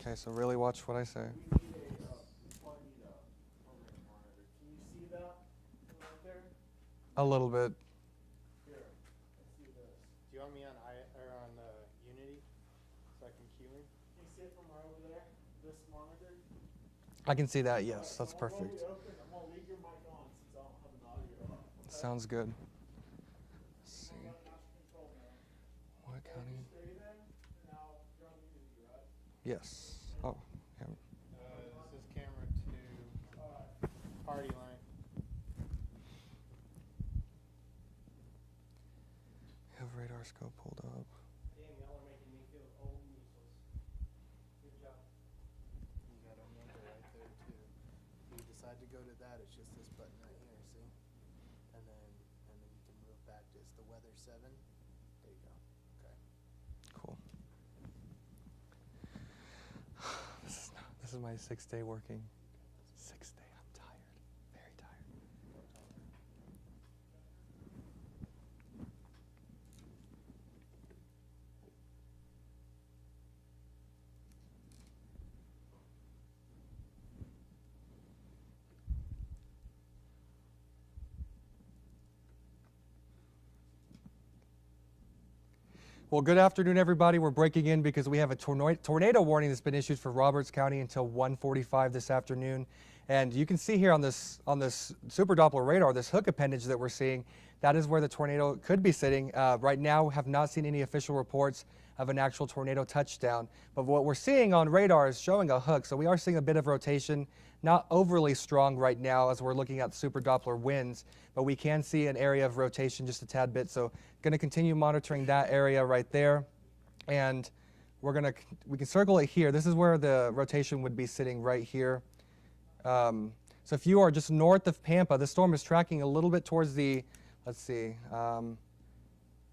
Okay, so really watch what I say. A little bit. Here, let's do this. Do you want me on Unity so I can cue him? Can you see it from right over there? This monitor? I can see that, yes. That's perfect. I'm going to leave your mic on since I don't have an audio on. Okay? Sounds good. Let's see. What county? Stay there, and now you're on Unity, right? Yes. Oh, yeah. This is camera 2, party line. Have radar scope pulled up. Damn, y'all are making me feel old and useless. Good job. You got a number right there, too. If you decide to go to that, it's just this button right here, see? And then you can move back to it's the weather 7. There you go. Okay. Cool. This is my 6th day working. 6th day. I'm tired. Very tired. Well, good afternoon, everybody. We're breaking in because we have a tornado warning that's been issued for Roberts County until 1:45 this afternoon. And you can see here on this Super Doppler radar, this hook appendage that we're seeing, that is where the tornado could be sitting. Right now, we have not seen any official reports of an actual tornado touchdown. But what we're seeing on radar is showing a hook. So we are seeing a bit of rotation, not overly strong right now as we're looking at Super Doppler winds, but we can see an area of rotation just a tad bit. So going to continue monitoring that area right there. And we can circle it here. This is where the rotation would be sitting right here. So if you are just north of Pampa, the storm is tracking a little bit towards the,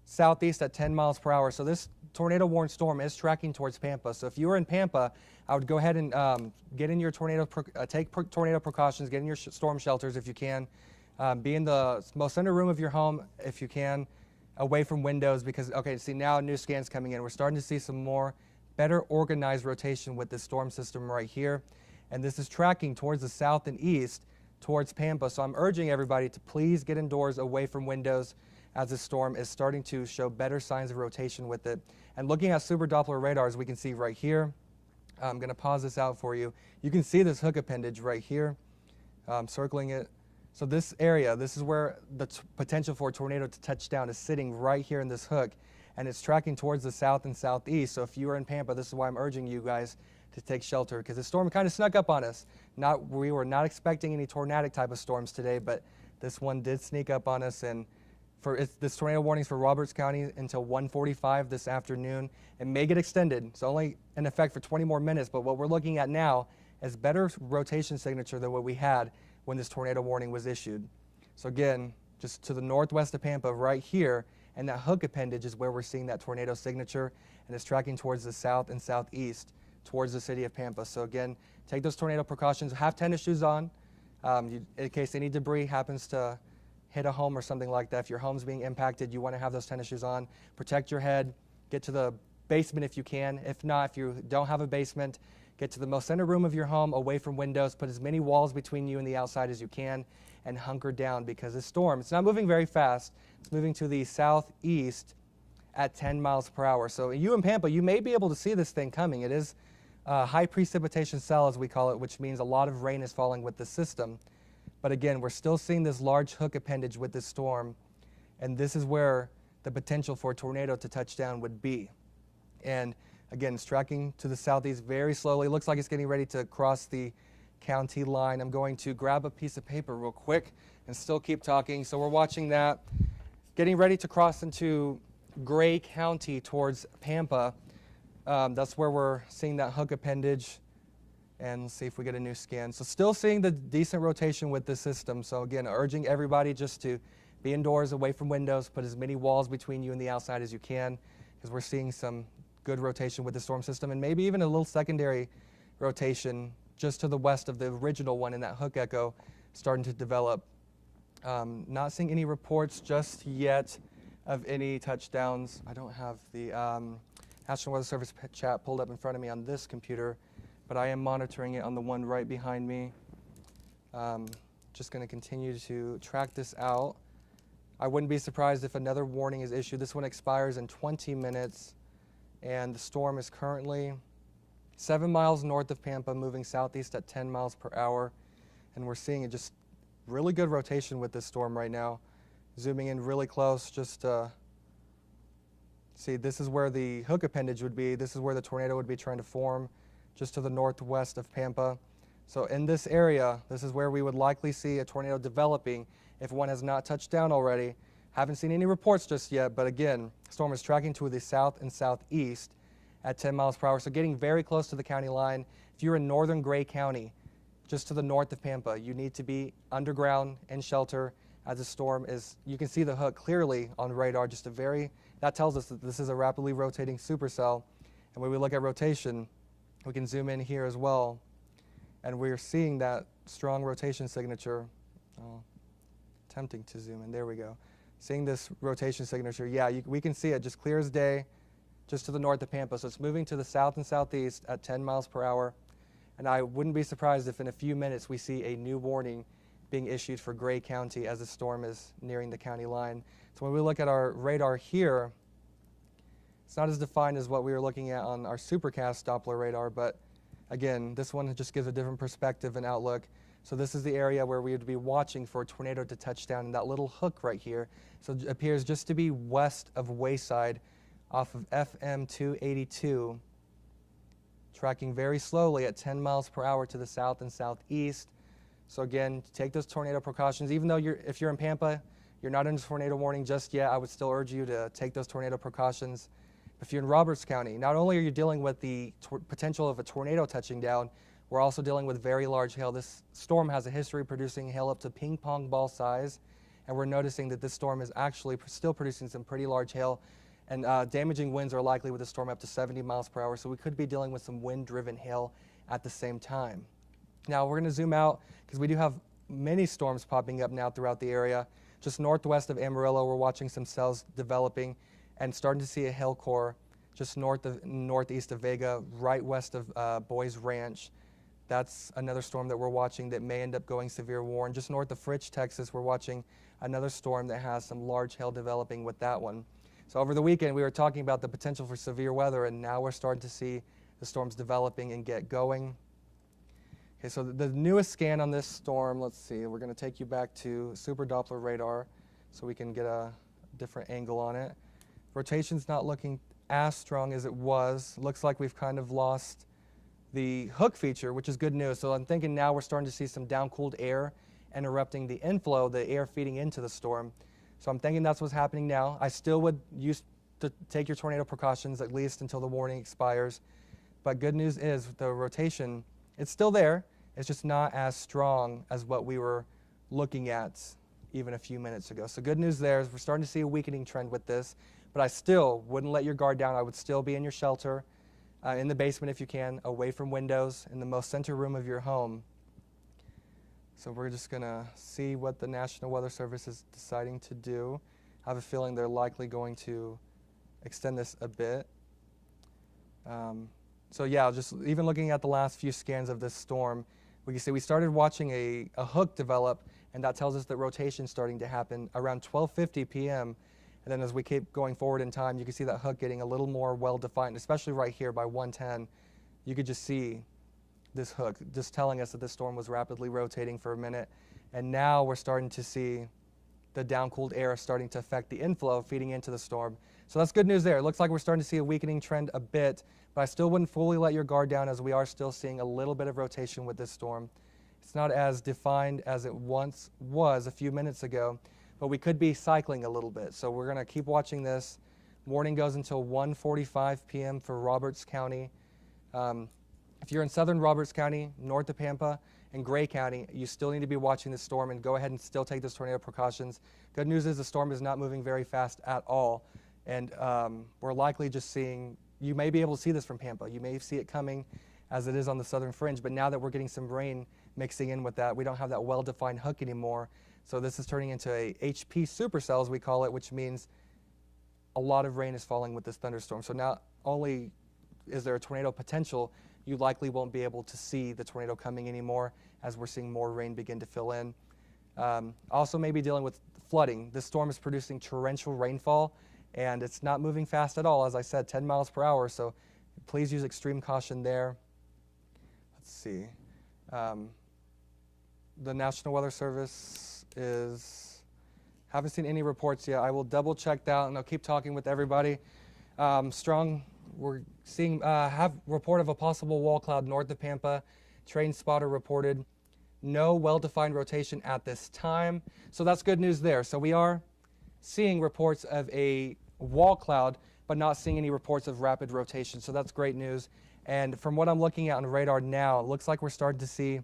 southeast at 10 miles per hour. So this tornado warned storm is tracking towards Pampa. So if you are in Pampa, I would go ahead and get in your take tornado precautions, get in your storm shelters if you can. Be in the most center room of your home if you can, away from windows because, okay, see now new scans coming in. We're starting to see some more better organized rotation with this storm system right here. And this is tracking towards the south and east towards Pampa. So I'm urging everybody to please get indoors away from windows as the storm is starting to show better signs of rotation with it. And looking at Super Doppler radars, we can see right here. I'm going to pause this out for you. You can see this hook appendage right here, circling it. So this area, this is where the potential for a tornado to touch down is sitting right here in this hook, and it's tracking towards the south and southeast. So if you are in Pampa, this is why I'm urging you guys to take shelter because the storm kind of snuck up on us. We were not expecting any tornadic type of storms today, but this one did sneak up on us. And this tornado warning is for Roberts County until 1:45 this afternoon. It may get extended. It's only in effect for 20 more minutes, but what we're looking at now is better rotation signature than what we had when this tornado warning was issued. So again, just to the northwest of Pampa right here, and that hook appendage is where we're seeing that tornado signature, and it's tracking towards the south and southeast towards the city of Pampa. So again, take those tornado precautions. Have tennis shoes on in case any debris happens to hit a home or something like that. If your home's being impacted, you want to have those tennis shoes on. Protect your head. Get to the basement if you can. If not, if you don't have a basement, get to the most center room of your home, away from windows. Put as many walls between you and the outside as you can, and hunker down because this storm, it's not moving very fast. It's moving to the southeast at 10 miles per hour. So you in Pampa, you may be able to see this thing coming. It is high precipitation cell, as we call it, which means a lot of rain is falling with the system. But again, we're still seeing this large hook appendage with this storm, and this is where the potential for a tornado to touch down would be. And again, it's tracking to the southeast very slowly. It looks like it's getting ready to cross the county line. I'm going to grab a piece of paper real quick and still keep talking. So we're watching that. Getting ready to cross into Gray County towards Pampa. That's where we're seeing that hook appendage. And let's see if we get a new scan. So still seeing the decent rotation with this system. So again, urging everybody just to be indoors, away from windows, put as many walls between you and the outside as you can, because we're seeing some good rotation with the storm system, and maybe even a little secondary rotation just to the west of the original one in that hook echo starting to develop. Not seeing any reports just yet of any touchdowns. I don't have the National Weather Service chat pulled up in front of me on this computer. but I am monitoring it on the one right behind me. Just going to continue to track this out. I wouldn't be surprised if another warning is issued. This one expires in 20 minutes, and the storm is currently 7 miles north of Pampa, moving southeast at 10 miles per hour, and we're seeing it just really good rotation with this storm right now. Zooming in really close, just see, this is where the hook appendage would be. This is where the tornado would be trying to form, just to the northwest of Pampa. So in this area, this is where we would likely see a tornado developing if one has not touched down already. Haven't seen any reports just yet, but again, storm is tracking to the south and southeast at 10 miles per hour, so getting very close to the county line. If you're in northern Gray County, just to the north of Pampa, you need to be underground in shelter as the storm is, you can see the hook clearly on radar, that tells us that this is a rapidly rotating supercell. And when we look at rotation, we can zoom in here as well, and we're seeing that strong rotation signature. Attempting to zoom in, there we go. Seeing this rotation signature, yeah, we can see it just clear as day, just to the north of Pampa. So it's moving to the south and southeast at 10 miles per hour. And I wouldn't be surprised if in a few minutes we see a new warning being issued for Gray County as the storm is nearing the county line. So when we look at our radar here, it's not as defined as what we were looking at on our Supercast Doppler radar, but again, this one just gives a different perspective and outlook. So this is the area where we would be watching for a tornado to touch down, in that little hook right here. So it appears just to be west of Wayside off of FM 282, tracking very slowly at 10 miles per hour to the south and southeast. So again, take those tornado precautions. Even though if you're in Pampa, you're not under tornado warning just yet, I would still urge you to take those tornado precautions. If you're in Roberts County, not only are you dealing with the potential of a tornado touching down, we're also dealing with very large hail. This storm has a history of producing hail up to ping pong ball size, and we're noticing that this storm is actually still producing some pretty large hail, and damaging winds are likely with the storm up to 70 miles per hour, so we could be dealing with some wind-driven hail at the same time. Now we're going to zoom out because we do have many storms popping up now throughout the area. Just northwest of Amarillo, we're watching some cells developing and starting to see a hail core just northeast of Vega, right west of Boys Ranch. That's another storm that we're watching that may end up going severe warning. Just north of Fritch, Texas, we're watching another storm that has some large hail developing with that one. So over the weekend, we were talking about the potential for severe weather, and now we're starting to see the storms developing and get going. Okay, so the newest scan on this storm, let's see, we're going to take you back to Super Doppler radar so we can get a different angle on it. Rotation's not looking as strong as it was. Looks like we've kind of lost the hook feature, which is good news. So I'm thinking now we're starting to see some down-cooled air interrupting the inflow, the air feeding into the storm. So I'm thinking that's what's happening now. I still would use to take your tornado precautions at least until the warning expires. But good news is the rotation, it's still there. It's just not as strong as what we were looking at even a few minutes ago. So good news there is we're starting to see a weakening trend with this. But I still wouldn't let your guard down. I would still be in your shelter, in the basement if you can, away from windows, in the most center room of your home. So we're just going to see what the National Weather Service is deciding to do. I have a feeling they're likely going to extend this a bit. So yeah, just even looking at the last few scans of this storm, we can see we started watching a hook develop, and that tells us that rotation is starting to happen around 12:50 p.m. And then as we keep going forward in time, you can see that hook getting a little more well-defined, especially right here by 1:10. You could just see this hook just telling us that this storm was rapidly rotating for a minute. And now we're starting to see the down-cooled air starting to affect the inflow feeding into the storm. So that's good news there. It looks like we're starting to see a weakening trend a bit, but I still wouldn't fully let your guard down as we are still seeing a little bit of rotation with this storm. It's not as defined as it once was a few minutes ago, but we could be cycling a little bit. So we're going to keep watching this. Warning goes until 1:45 p.m. for Roberts County. If you're in southern Roberts County, north of Pampa, and Gray County, you still need to be watching this storm and go ahead and still take those tornado precautions. Good news is the storm is not moving very fast at all. And we're likely just seeing, you may be able to see this from Pampa. You may see it coming as it is on the southern fringe, but now that we're getting some rain mixing in with that, we don't have that well-defined hook anymore. So this is turning into a HP supercell, as we call it, which means a lot of rain is falling with this thunderstorm. So not only is there a tornado potential, you likely won't be able to see the tornado coming anymore as we're seeing more rain begin to fill in. Also maybe dealing with flooding. This storm is producing torrential rainfall, and it's not moving fast at all. As I said, 10 miles per hour, so please use extreme caution there. Let's see. The National Weather Service haven't seen any reports yet. I will double check that, and I'll keep talking with everybody. We're seeing have report of a possible wall cloud north of Pampa. Train spotter reported no well-defined rotation at this time. So that's good news there. So we are seeing reports of a wall cloud, but not seeing any reports of rapid rotation. So that's great news. And from what I'm looking at on radar now, it looks like we're starting to see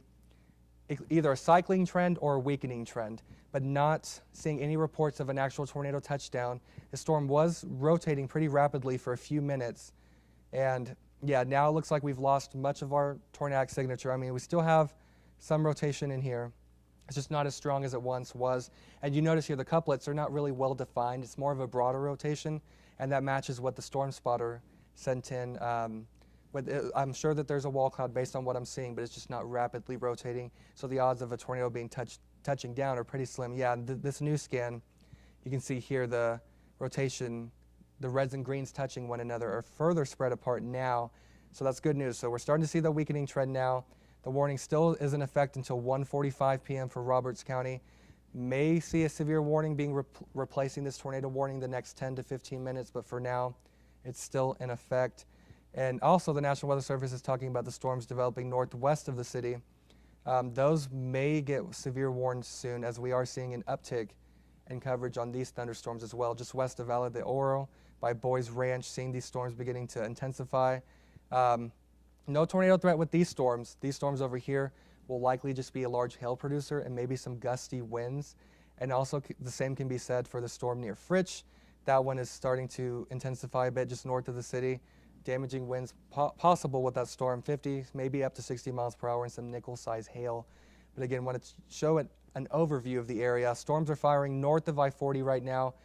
either a cycling trend or a weakening trend, but not seeing any reports of an actual tornado touchdown. The storm was rotating pretty rapidly for a few minutes. And yeah, now it looks like we've lost much of our tornadic signature. I mean, we still have some rotation in here. It's just not as strong as it once was. And you notice here the couplets are not really well defined. It's more of a broader rotation, and that matches what the storm spotter sent in. I'm sure that there's a wall cloud based on what I'm seeing, but it's just not rapidly rotating. So the odds of a tornado being touching down are pretty slim. Yeah, this new scan, you can see here the rotation, the reds and greens touching one another are further spread apart now. So that's good news. So we're starting to see the weakening trend now. The warning still is in effect until 1:45 p.m. for Roberts County. May see a severe warning being replacing this tornado warning the next 10 to 15 minutes, but for now, it's still in effect. And also the National Weather Service is talking about the storms developing northwest of the city. Those may get severe warnings soon, as we are seeing an uptick in coverage on these thunderstorms as well. Just west of Valle de Oro by Boys Ranch, seeing these storms beginning to intensify. No tornado threat with these storms. These storms over here will likely just be a large hail producer and maybe some gusty winds. And also the same can be said for the storm near Fritch. That one is starting to intensify a bit just north of the city. Damaging winds possible with that storm, 50, maybe up to 60 miles per hour, and some nickel-size hail. But again, want to show an overview of the area. Storms are firing north of I-40 right now.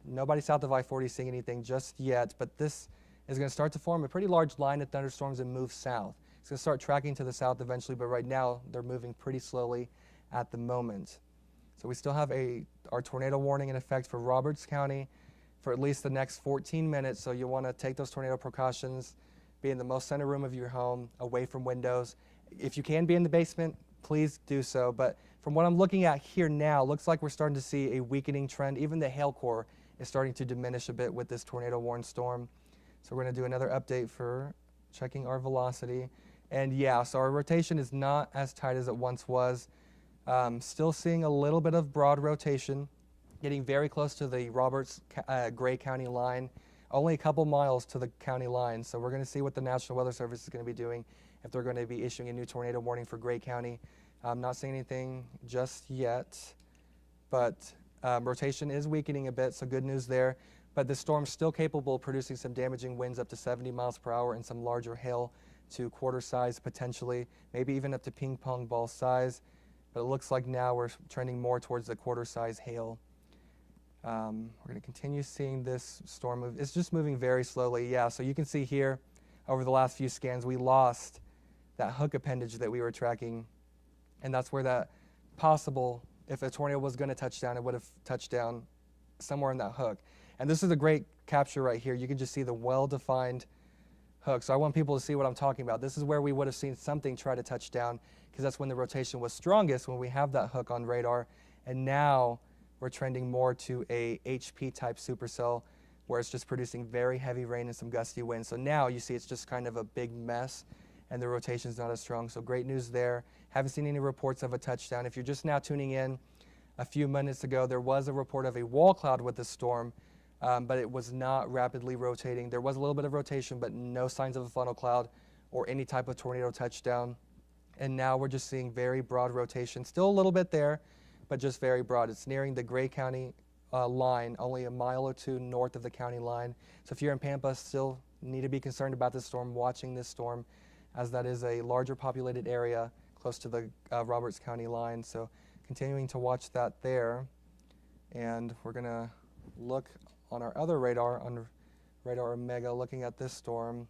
Nobody south of I-40 is seeing anything just yet, but this is going to start to form a pretty large line of thunderstorms and move south. It's going to start tracking to the south eventually, but right now they're moving pretty slowly at the moment. So we still have our tornado warning in effect for Roberts County for at least the next 14 minutes. So you want to take those tornado precautions, be in the most center room of your home, away from windows. If you can be in the basement, please do so. But from what I'm looking at here now, looks like we're starting to see a weakening trend. Even the hail core is starting to diminish a bit with this tornado warned storm. So we're going to do another update for checking our velocity. And yeah, so our rotation is not as tight as it once was. Still seeing a little bit of broad rotation, getting very close to the Roberts-Gray County line, only a couple miles to the county line. So we're going to see what the National Weather Service is going to be doing, if they're going to be issuing a new tornado warning for Gray County. I'm not seeing anything just yet, but rotation is weakening a bit, so good news there. But the storm's still capable of producing some damaging winds up to 70 miles per hour and some larger hail to quarter size potentially, maybe even up to ping pong ball size. But it looks like now we're trending more towards the quarter size hail. We're going to continue seeing this storm move. It's just moving very slowly. Yeah, so you can see here over the last few scans, we lost that hook appendage that we were tracking. And that's where that possible, if a tornado was going to touch down, it would have touched down somewhere in that hook. And this is a great capture right here. You can just see the well-defined hook. So I want people to see what I'm talking about. This is where we would have seen something try to touch down, because that's when the rotation was strongest, when we have that hook on radar. And now we're trending more to a HP type supercell, where it's just producing very heavy rain and some gusty winds. So now you see it's just kind of a big mess, and the rotation's not as strong. So great news there. Haven't seen any reports of a touchdown. If you're just now tuning in, a few minutes ago there was a report of a wall cloud with the storm, but it was not rapidly rotating. There was a little bit of rotation, but no signs of a funnel cloud or any type of tornado touchdown. And now we're just seeing very broad rotation. Still a little bit there, but just very broad. It's nearing the Gray County line, only a mile or two north of the county line. So if you're in Pampa, still need to be concerned about this storm, watching this storm, as that is a larger populated area close to the Roberts County line. So continuing to watch that there. And we're going to look on our other radar, on Radar Omega, looking at this storm.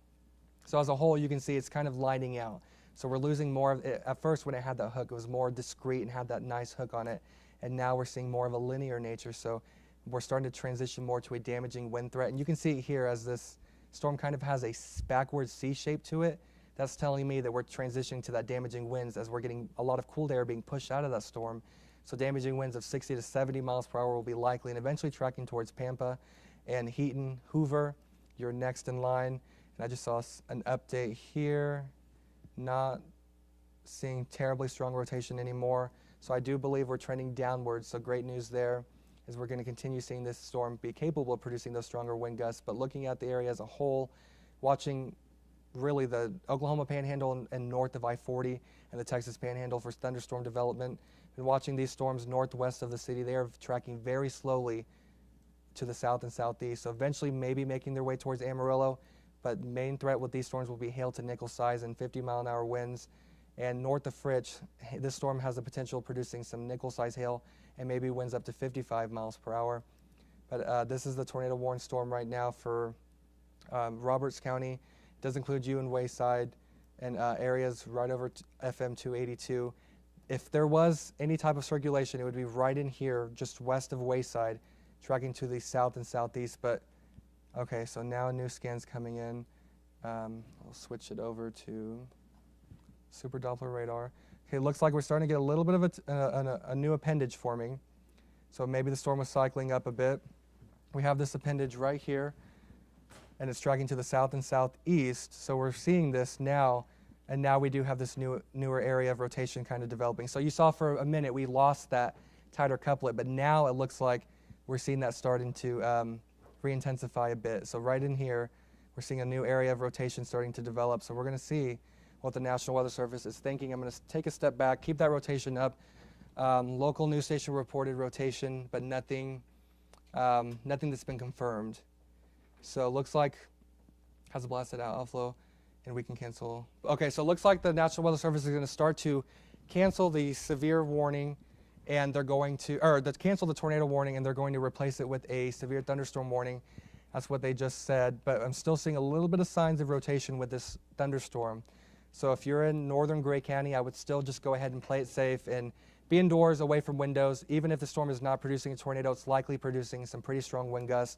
So as a whole, you can see it's kind of lining out. So we're losing more of it. At first, when it had that hook, it was more discrete and had that nice hook on it. And now we're seeing more of a linear nature. So we're starting to transition more to a damaging wind threat. And you can see it here as this storm kind of has a backward C shape to it. That's telling me that we're transitioning to that damaging winds as we're getting a lot of cool air being pushed out of that storm. So damaging winds of 60 to 70 miles per hour will be likely and eventually tracking towards Pampa and Heaton, Hoover. You're next in line. And I just saw an update here. Not seeing terribly strong rotation anymore. So I do believe we're trending downwards. So great news there is we're going to continue seeing this storm be capable of producing those stronger wind gusts. But looking at the area as a whole, watching really the Oklahoma Panhandle and north of I-40 and the Texas Panhandle for thunderstorm development. Been watching these storms northwest of the city. They are tracking very slowly to the south and southeast. So eventually maybe making their way towards Amarillo. But main threat with these storms will be hail to nickel size and 50-mile-an-hour winds. And north of Fritch, this storm has the potential of producing some nickel-size hail and maybe winds up to 55 miles per hour. But this is the tornado warning storm right now for Roberts County. It does include you and Wayside and areas right over FM 282. If there was any type of circulation, it would be right in here, just west of Wayside, tracking to the south and southeast. But okay, so now a new scan's coming in. I'll switch it over to Super Doppler radar. Okay, looks like we're starting to get a little bit of a new appendage forming. So maybe the storm was cycling up a bit. We have this appendage right here, and it's tracking to the south and southeast. So we're seeing this now, and now we do have this newer area of rotation kind of developing. So you saw for a minute we lost that tighter couplet, but now it looks like we're seeing that starting to re-intensify a bit. So right in here, we're seeing a new area of rotation starting to develop. So we're going to see what the National Weather Service is thinking. I'm going to take a step back, keep that rotation up. Local news station reported rotation, but nothing that's been confirmed. So it looks like has a blasted out outflow, and we can cancel. Okay, so it looks like the National Weather Service is going to start to cancel the severe warning, and they're going to, cancel the tornado warning, and they're going to replace it with a severe thunderstorm warning. That's what they just said, but I'm still seeing a little bit of signs of rotation with this thunderstorm. So if you're in northern Gray County, I would still just go ahead and play it safe and be indoors, away from windows. Even if the storm is not producing a tornado, it's likely producing some pretty strong wind gusts,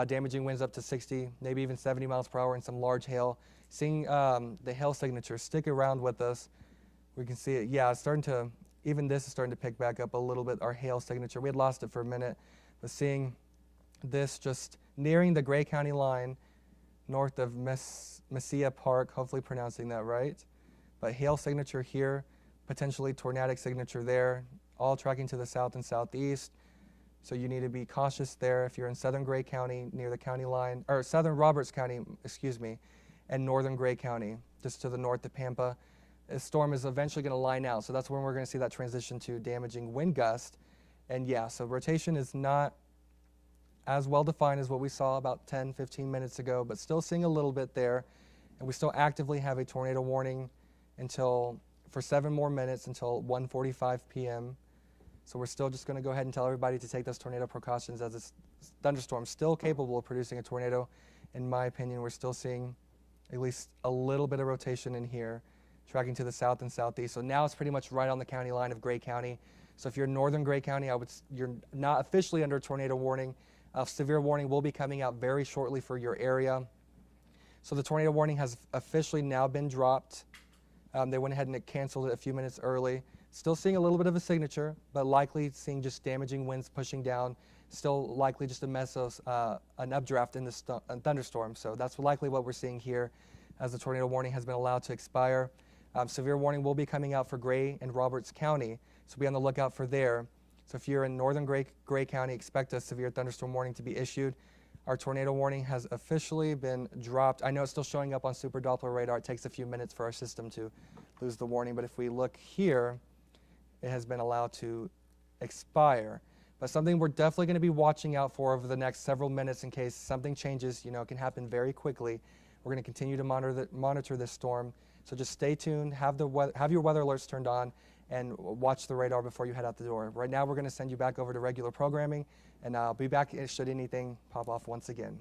damaging winds up to 60, maybe even 70 miles per hour, and some large hail. Seeing the hail signature stick around with us, we can see it. Yeah, it's starting to, even this is starting to pick back up a little bit, our hail signature. We had lost it for a minute, but seeing this just nearing the Gray County line, north of Mesilla Park, hopefully pronouncing that right. But hail signature here, potentially tornadic signature there, all tracking to the south and southeast. So you need to be cautious there if you're in southern Gray County near the county line, or southern Roberts County, excuse me, and northern Gray County, just to the north of Pampa. This storm is eventually going to line out, so that's when we're going to see that transition to damaging wind gust. And yeah, so rotation is not as well defined as what we saw about 10, 15 minutes ago, but still seeing a little bit there. And we still actively have a tornado warning for 7 more minutes until 1:45 p.m. So we're still just going to go ahead and tell everybody to take those tornado precautions, as this thunderstorm is still capable of producing a tornado. In my opinion, we're still seeing at least a little bit of rotation in here, tracking to the south and southeast. So now it's pretty much right on the county line of Gray County. So if you're in northern Gray County, you're not officially under tornado warning. Severe warning will be coming out very shortly for your area. So the tornado warning has officially now been dropped. They went ahead and canceled it a few minutes early. Still seeing a little bit of a signature, but likely seeing just damaging winds pushing down. Still likely just a mess of an updraft in this thunderstorm. So that's likely what we're seeing here as the tornado warning has been allowed to expire. Severe warning will be coming out for Gray and Roberts County, so be on the lookout for there. So if you're in northern Gray County, expect a severe thunderstorm warning to be issued. Our tornado warning has officially been dropped. I know it's still showing up on Super Doppler radar. It takes a few minutes for our system to lose the warning, but if we look here, it has been allowed to expire. But something we're definitely going to be watching out for over the next several minutes in case something changes. You know, it can happen very quickly. We're going to continue to monitor this storm. So just stay tuned, have your weather alerts turned on, and watch the radar before you head out the door. Right now, we're going to send you back over to regular programming, and I'll be back should anything pop off once again.